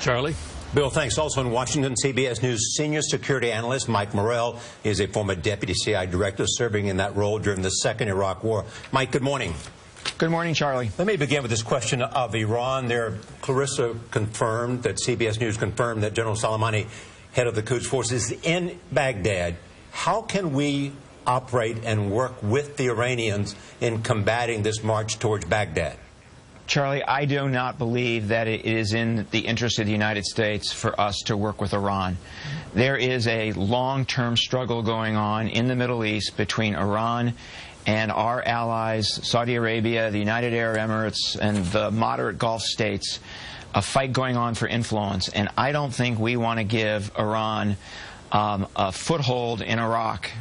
Charlie? Bill, thanks. Also in Washington, CBS News senior security analyst Mike Morell is a former deputy CIA director serving in that role during the second Iraq War. Mike, good morning. Good morning, Charlie. Let me begin with this question of Iran. There, Clarissa confirmed that CBS News confirmed that General Soleimani, head of the Quds forces, is in Baghdad. How can we operate and work with the Iranians in combating this march towards Baghdad? Charlie, I do not believe that it is in the interest of the United States for us to work with Iran. There is a long-term struggle going on in the Middle East between Iran and our allies, Saudi Arabia, the United Arab Emirates, and the moderate Gulf states, a fight going on for influence. And I don't think we want to give Iran a foothold in Iraq.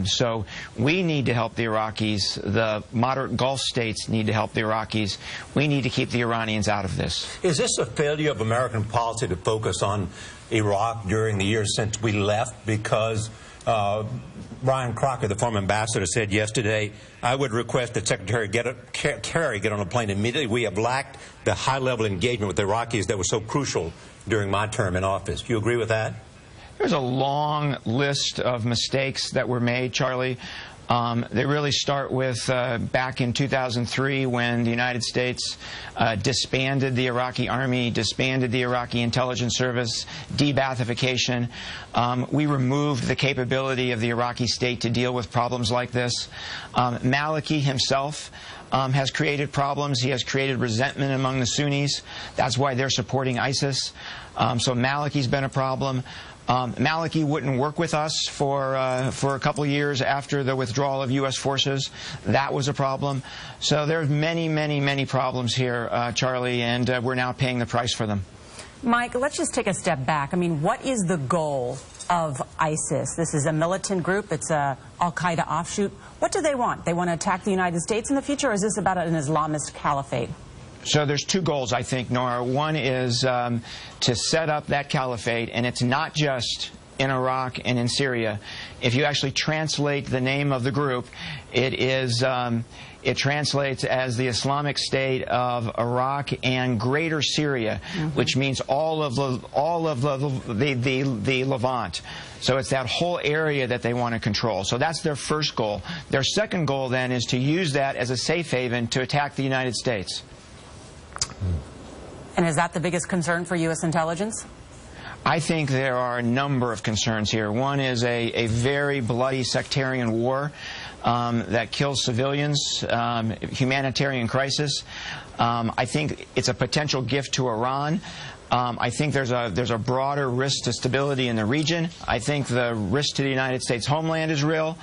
So we need to help the Iraqis. The moderate Gulf states need to help the Iraqis. We need to keep the Iranians out of this. Is this a failure of American policy to focus on Iraq during the years since we left? Because Brian Crocker, the former ambassador, said yesterday, I would request that Secretary Kerry get on a plane immediately. We have lacked the high-level engagement with the Iraqis that was so crucial during my term in office. Do you agree with that? There's a long list of mistakes that were made, Charlie. They really start with back in 2003 when the United States disbanded the Iraqi army, disbanded the Iraqi intelligence service, de-Baathification. We removed the capability of the Iraqi state to deal with problems like this. Maliki himself has created problems. He has created resentment among the Sunnis. That's why they're supporting ISIS. So Maliki's been a problem. Maliki wouldn't work with us for a couple years after the withdrawal of U.S. forces. That was a problem. So there's many problems here, Charlie, and we're now paying the price for them. Mike, let's just take a step back. I mean, what is the goal of ISIS? This is a militant group. It's a Al-Qaeda offshoot. What do they want? They want to attack the United States in the future, or is this about an Islamist caliphate? So there's two goals, I think, Nora. One is to set up that caliphate, and it's not just in Iraq and in Syria. If you actually translate the name of the group, it translates as the Islamic State of Iraq and Greater Syria, which means all of the Levant. So it's that whole area that they want to control. So that's their first goal. Their second goal, then, is to use that as a safe haven to attack the United States. And is that the biggest concern for U.S. intelligence? I think there are a number of concerns here. One is a very bloody sectarian war that kills civilians, humanitarian crisis. I think it's a potential gift to Iran. I think there's a broader risk to stability in the region. I think the risk to the United States homeland is real.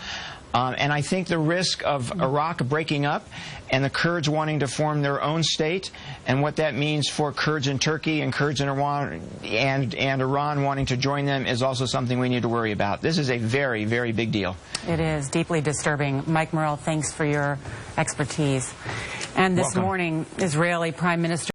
And I think the risk of Iraq breaking up and the Kurds wanting to form their own state and what that means for Kurds in Turkey and Kurds in Iran and Iran wanting to join them is also something we need to worry about. This is a very big deal. It is deeply disturbing. Mike Morell, thanks for your expertise. And this morning, Israeli Prime Minister